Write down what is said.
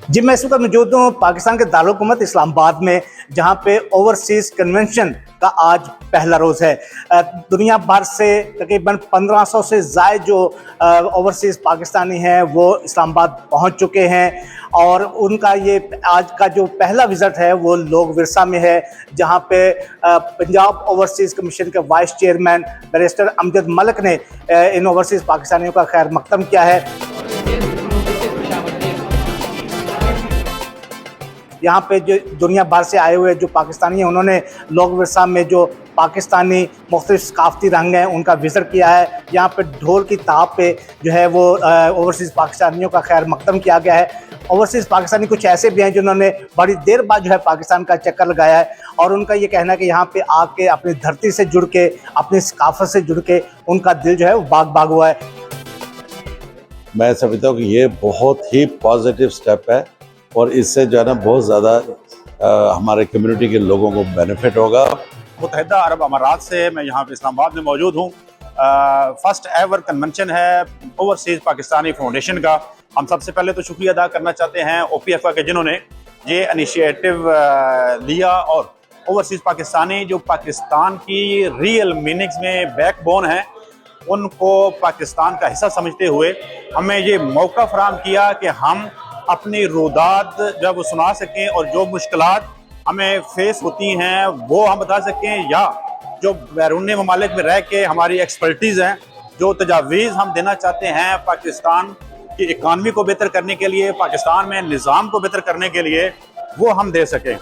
जी, मैं इस वक्त मौजूद हूँ पाकिस्तान के दारुल हुकूमत इस्लामाबाद में, जहाँ पे ओवरसीज़ कन्वेंशन का आज पहला रोज़ है। दुनिया भर से तकरीबन 1500 से ज़ायद जो ओवरसीज़ पाकिस्तानी हैं वो इस्लामाबाद पहुँच चुके हैं और उनका ये आज का जो पहला विज़िट है वो लोग विरसा में है, जहाँ पे पंजाब ओवरसीज़ कमीशन के vice chairman barrister Amjad Malik ने इन ओवरसीज़ पाकिस्तानियों का खैर मकदम किया है। यहाँ पे जो दुनिया भर से आए हुए जो पाकिस्तानी हैं, उन्होंने लोग विरसा में जो पाकिस्तानी मुख्तलिफ सकाफती रंग हैं उनका विज़िट किया है। यहाँ पे ढोल की ताप पे जो है वो ओवरसीज़ पाकिस्तानियों का खैर मकदम किया गया है। ओवरसीज़ पाकिस्तानी कुछ ऐसे भी हैं जिन्होंने बड़ी देर बाद जो है पाकिस्तान का चक्कर लगाया है और उनका ये कहना है कि यहाँ पे आके अपनी धरती से जुड़ के, अपनी सकाफत से जुड़ के उनका दिल जो है वो बाग बाग हुआ है। मैं समझता हूँ कि ये बहुत ही पॉजिटिव स्टेप है और इससे जो है ना बहुत ज़्यादा हमारे कम्युनिटी के लोगों को बेनिफिट होगा। मुत्तहिदा अरब अमारात से मैं यहाँ पे इस्लामाबाद में मौजूद हूँ। फर्स्ट एवर कन्वेंशन है ओवरसीज़ पाकिस्तानी फाउंडेशन का। हम सबसे पहले तो शुक्रिया अदा करना चाहते हैं OPFA के, जिन्होंने ये इनिशिएटिव लिया और ओवरसीज़ पाकिस्तानी जो पाकिस्तान की रियल मीनिंग्स में बैकबोन है उनको पाकिस्तान का हिस्सा समझते हुए हमें ये मौका फराहम किया कि हम अपनी रुदात जब सुना सकें और जो मुश्किलात हमें फेस होती हैं वो हम बता सकें, या जो बैरून ममालिक में रह के हमारी एक्सपर्टीज़ हैं, जो तजावीज़ हम देना चाहते हैं पाकिस्तान की इकानमी को बेहतर करने के लिए, पाकिस्तान में निज़ाम को बेहतर करने के लिए, वो हम दे सकें।